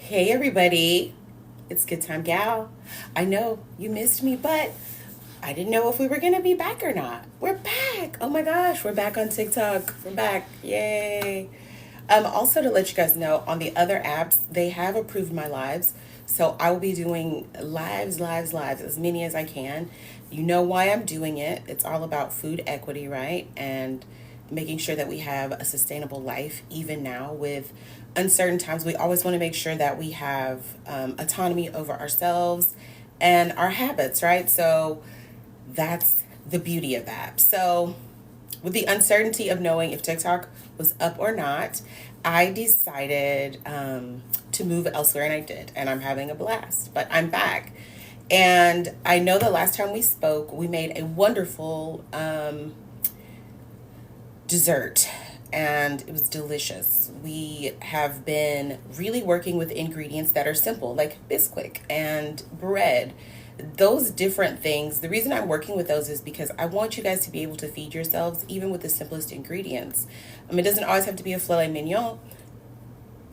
Hey everybody, it's Good Time Gal. I know you missed me, but I didn't know if we were gonna be back or not. We're back. Oh my gosh, we're back on TikTok. We're back. Yay. Also to let you guys know, on the other apps, they have approved my lives. So I will be doing lives, as many as I can. You know why I'm doing it. It's all about food equity, right? And making sure that we have a sustainable life, even now with uncertain times. We always want to make sure that we have autonomy over ourselves and our habits, right? So that's the beauty of that. So, with the uncertainty of knowing if TikTok was up or not, I decided to move elsewhere, and I did, and I'm having a blast. But I'm back, and I know the last time we spoke, we made a wonderful dessert, and it was delicious. We have been really working with ingredients that are simple, like Bisquick and bread, those different things. The reason I'm working with those is because I want you guys to be able to feed yourselves even with the simplest ingredients. It doesn't always have to be a filet mignon.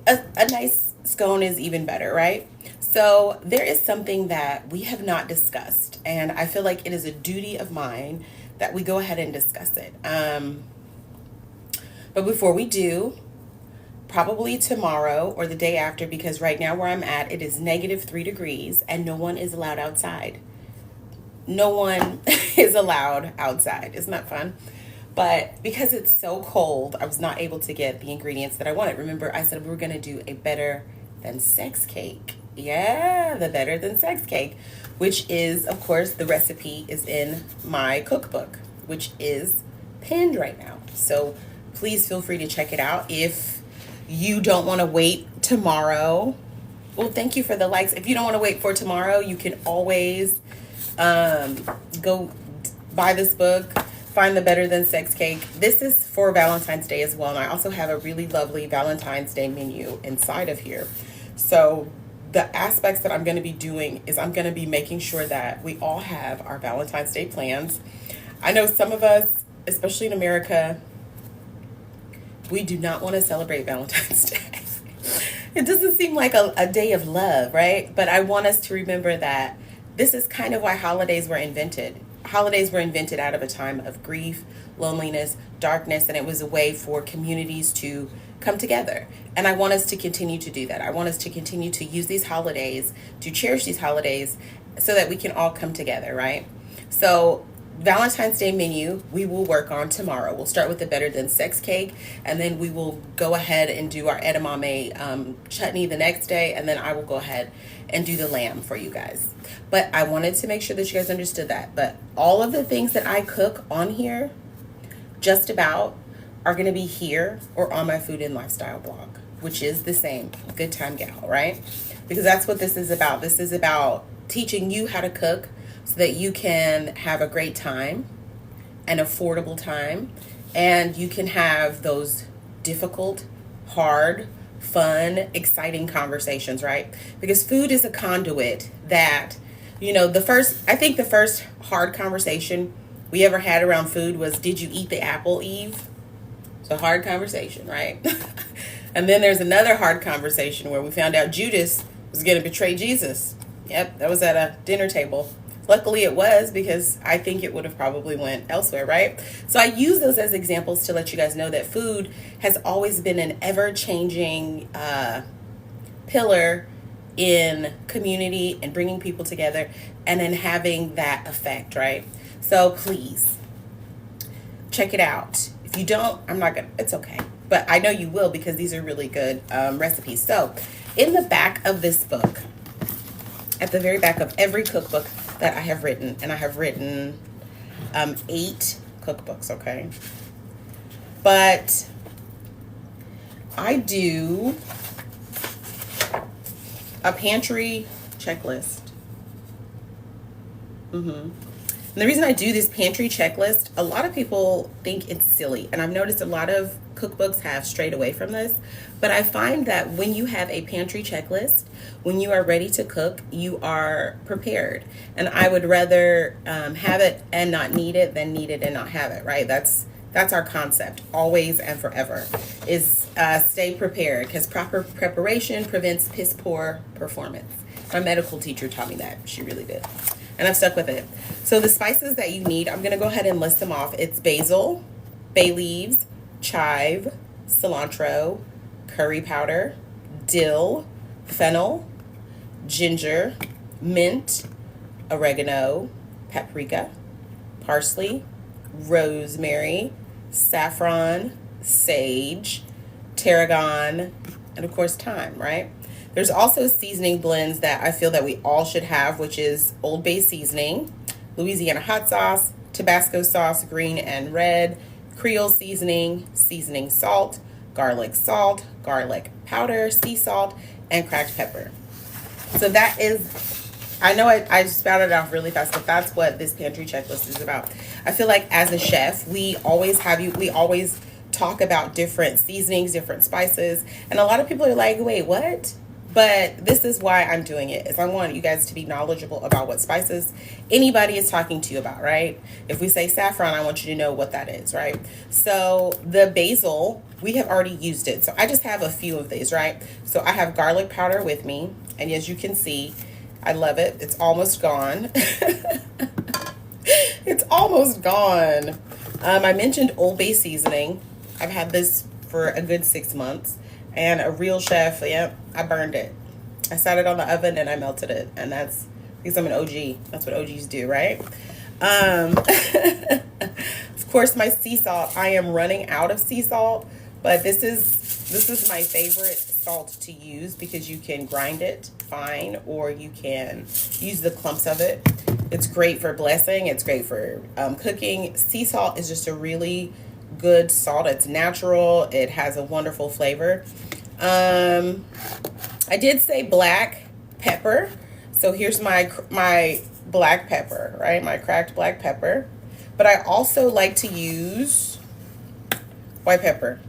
A nice scone is even better, right? So there is something that we have not discussed, and I feel like it is a duty of mine that we go ahead and discuss it. But before we do, probably tomorrow or the day after, because right now where I'm at, it is -3 degrees and no one is allowed outside. No one is allowed outside. Isn't that fun? But because it's so cold, I was not able to get the ingredients that I wanted. Remember, I said we were going to do a better than sex cake. Yeah, the better than sex cake, which is, of course, the recipe is in my cookbook, which is pinned right now. So please feel free to check it out. If you don't want to wait tomorrow, well, thank you for the likes. If you don't want to wait for tomorrow, you can always go buy this book, find the Better Than Sex Cake. This is for Valentine's Day as well, and I also have a really lovely Valentine's Day menu inside of here. So the aspects that I'm going to be doing is I'm going to be making sure that we all have our Valentine's Day plans. I know some of us, especially in America, we do not want to celebrate Valentine's Day. It doesn't seem like a day of love, right? But I want us to remember that this is kind of why holidays were invented. Holidays were invented out of a time of grief, loneliness, darkness, and it was a way for communities to come together. And I want us to continue to do that. I want us to continue to use these holidays, to cherish these holidays, so that we can all come together, right? So Valentine's Day menu we will work on tomorrow. We'll start with the Better Than Sex Cake, and then we will go ahead and do our edamame chutney the next day, and then I will go ahead and do the lamb for you guys. But I wanted to make sure that you guys understood that. But all of the things that I cook on here, just about, are going to be here or on my food and lifestyle blog, which is the same, Good Time Gal, right? Because that's what this is about. This is about teaching you how to cook so that you can have a great time, an affordable time, and you can have those difficult, hard, fun, exciting conversations, right? Because food is a conduit that, I think the first hard conversation we ever had around food was, did you eat the apple, Eve? It's a hard conversation, right? And then there's another hard conversation where we found out Judas was going to betray Jesus. Yep, that was at a dinner table. Luckily it was, because I think it would have probably went elsewhere, right? So I use those as examples to let you guys know that food has always been an ever-changing pillar in community and bringing people together and in having that effect, right? So please check it out. If you don't, it's okay. But I know you will, because these are really good recipes. So in the back of this book, at the very back of every cookbook that I have written, and I have written 8 cookbooks, okay? But I do a pantry checklist. And the reason I do this pantry checklist, a lot of people think it's silly, and I've noticed a lot of cookbooks have strayed away from this, but I find that when you have a pantry checklist, when you are ready to cook, you are prepared. And I would rather have it and not need it than need it and not have it, right? That's That's our concept, always and forever, is stay prepared, because proper preparation prevents piss poor performance. My medical teacher taught me that. She really did. And I've stuck with it. So the spices that you need, I'm going to go ahead and list them off. It's basil, bay leaves, chive, cilantro, curry powder, dill, fennel, ginger, mint, oregano, paprika, parsley, rosemary, saffron, sage, tarragon, and of course thyme, right? There's also seasoning blends that I feel that we all should have, which is Old Bay seasoning, Louisiana hot sauce, Tabasco sauce, green and red, Creole seasoning, seasoning salt, garlic powder, sea salt, and cracked pepper. So that is, I know I spouted it off really fast, but that's what this pantry checklist is about. I feel like as a chef, we always talk about different seasonings, different spices, and a lot of people are like, wait, what? But this is why I'm doing it, is I want you guys to be knowledgeable about what spices anybody is talking to you about, right? If we say saffron, I want you to know what that is, right? So the basil, we have already used it. So I just have a few of these, right? So I have garlic powder with me. And as you can see, I love it. It's almost gone. It's almost gone. I mentioned Old Bay seasoning. I've had this for a good 6 months. And a real chef, yep, I burned it. I sat it on the oven and I melted it. And that's because I'm an OG. That's what OGs do, right? Of course, my sea salt. I am running out of sea salt, but this is my favorite salt to use because you can grind it fine or you can use the clumps of it. It's great for blessing. It's great for cooking. Sea salt is just a really good salt. It's natural. It has a wonderful flavor. I did say black pepper. So here's my black pepper, right? My cracked black pepper. But I also like to use white pepper.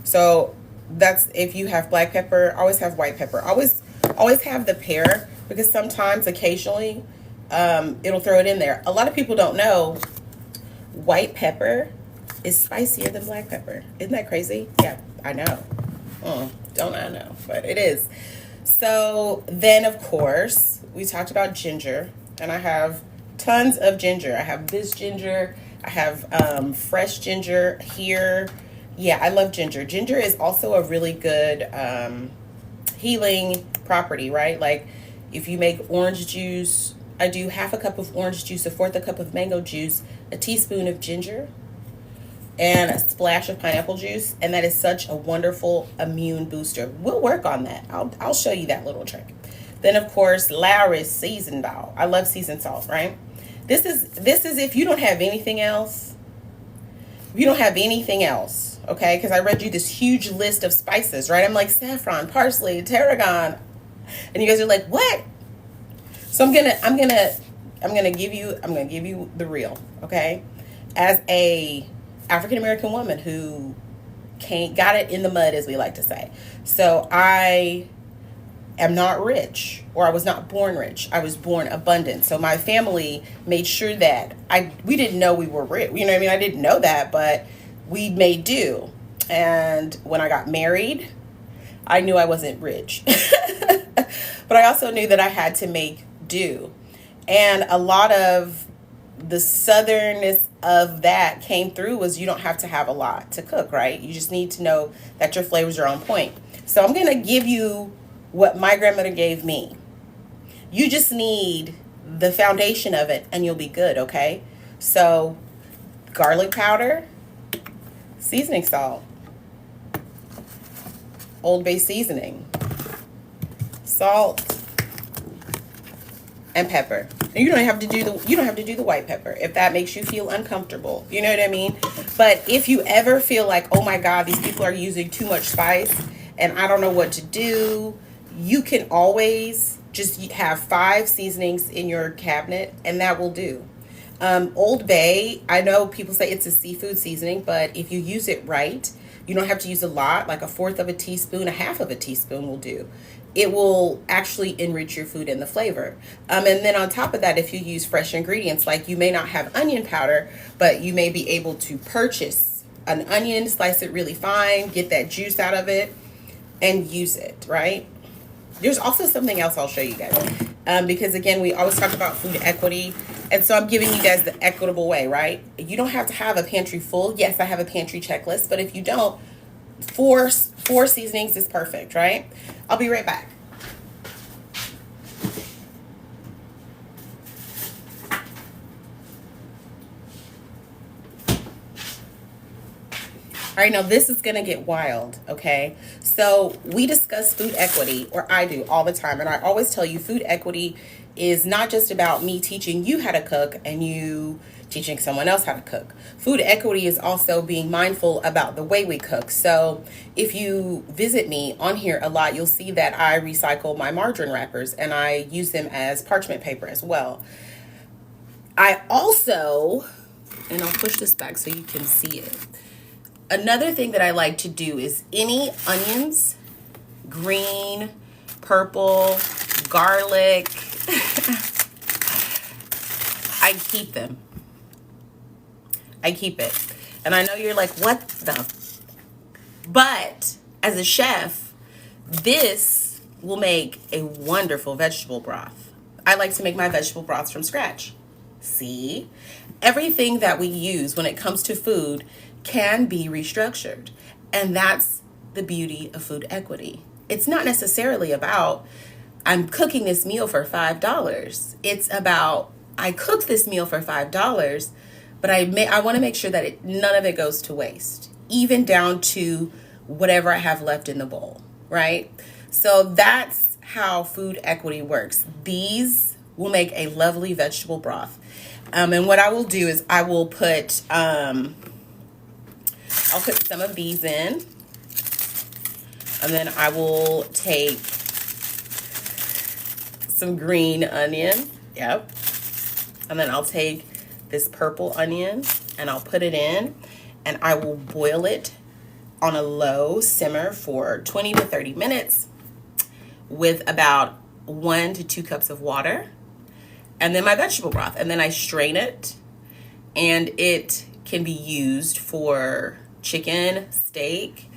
So that's, if you have black pepper, always have white pepper. Always have the pair, because sometimes, occasionally, it'll throw it in there. A lot of people don't know white pepper is spicier than black pepper. Isn't that crazy? Yeah, I know. Don't I know? But it is. So then, of course, we talked about ginger, and I have tons of ginger. I have this ginger. I have fresh ginger here. Yeah, I love ginger. Ginger is also a really good healing property, right? Like if you make orange juice, I do half a cup of orange juice, a fourth a cup of mango juice, a teaspoon of ginger, and a splash of pineapple juice, and that is such a wonderful immune booster. We'll work on that. I'll show you that little trick. Then of course, Lawry's seasoned salt. I love seasoned salt, right? This is if you don't have anything else. If you don't have anything else, okay? Because I read you this huge list of spices, right? I'm like saffron, parsley, tarragon, and you guys are like, what? So I'm gonna give you the real, okay? As a African American woman who got it in the mud, as we like to say. So I am not rich, or I was not born rich. I was born abundant. So my family made sure that we didn't know we were rich. You know what I mean? I didn't know that, but we made do. And when I got married, I knew I wasn't rich. But I also knew that I had to make do. And a lot of the southernness of that came through was you don't have to have a lot to cook, right? You just need to know that your flavors are on point. So I'm going to give you what my grandmother gave me. You just need the foundation of it and you'll be good, okay? So garlic powder, seasoning salt, Old Bay seasoning, salt, and pepper. And you don't have to do the white pepper if that makes you feel uncomfortable. You know what I mean? But if you ever feel like, oh my God, these people are using too much spice and I don't know what to do, you can always just have 5 seasonings in your cabinet and that will do. Old Bay, I know people say it's a seafood seasoning, but if you use it right, you don't have to use a lot, like a fourth of a teaspoon, a half of a teaspoon will do. it will actually enrich your food in the flavor. And then on top of that, if you use fresh ingredients, like you may not have onion powder, but you may be able to purchase an onion, slice it really fine, get that juice out of it, and use it, right? There's also something else I'll show you guys. Because again, we always talk about food equity. And so I'm giving you guys the equitable way, right? You don't have to have a pantry full. Yes, I have a pantry checklist, but if you don't, four seasonings is perfect, right? I'll be right back. All right, now this is going to get wild, okay? So we discuss food equity, or I do all the time, and I always tell you food equity is not just about me teaching you how to cook and you teaching someone else how to cook. Food equity is also being mindful about the way we cook. So if you visit me on here a lot, you'll see that I recycle my margarine wrappers and I use them as parchment paper as well. I also, and I'll push this back so you can see it. Another thing that I like to do is any onions, green, purple, garlic, I keep them. I keep it. And I know you're like, what the? But as a chef, this will make a wonderful vegetable broth. I like to make my vegetable broths from scratch. See? Everything that we use when it comes to food can be restructured. And that's the beauty of food equity. It's not necessarily about, I'm cooking this meal for $5. It's about, I cooked this meal for $5, but I want to make sure that none of it goes to waste, even down to whatever I have left in the bowl, right? So that's how food equity works. These will make a lovely vegetable broth. And what I will do is I will put, I'll put some of these in, and then I will take some green onion, yep, and then I'll take this purple onion and I'll put it in, and I will boil it on a low simmer for 20 to 30 minutes with about 1 to 2 cups of water, and then my vegetable broth, and then I strain it, and it can be used for chicken, steak.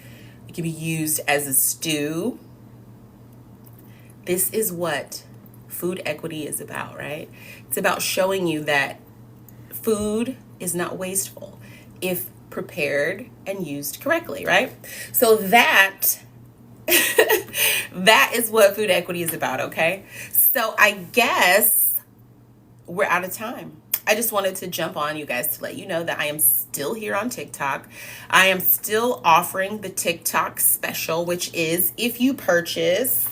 It can be used as a stew. This is what food equity is about, right? It's about showing you that food is not wasteful if prepared and used correctly, right? So that that is what food equity is about, okay? So I guess we're out of time. I just wanted to jump on you guys to let you know that I am still here on TikTok. I am still offering the TikTok special, which is if you purchase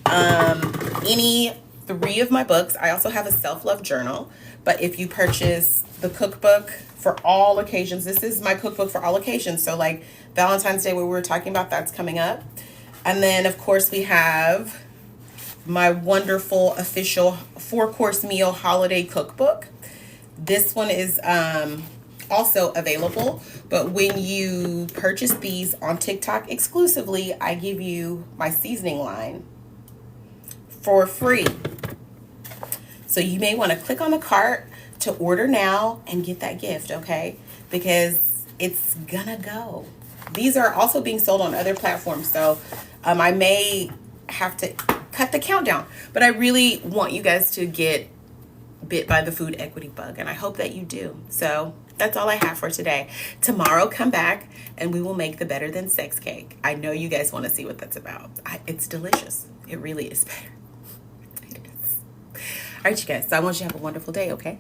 any 3 of my books. I also have a self-love journal, but if you purchase the cookbook for all occasions, this is my cookbook for all occasions. So like Valentine's Day, what we were talking about, that's coming up. And then of course we have my wonderful official 4-course meal holiday cookbook. This one is also available, but when you purchase these on TikTok exclusively, I give you my seasoning line for free. So you may want to click on the cart to order now and get that gift, okay? Because it's gonna go. These are also being sold on other platforms, so I may have to cut the countdown, but I really want you guys to get bit by the food equity bug, and I hope that you do. So that's all I have for today. Tomorrow, come back and we will make the Better Than Sex cake. I know you guys want to see what that's about. It's delicious. It really is better. It is. All right, you guys. So I want you to have a wonderful day, okay?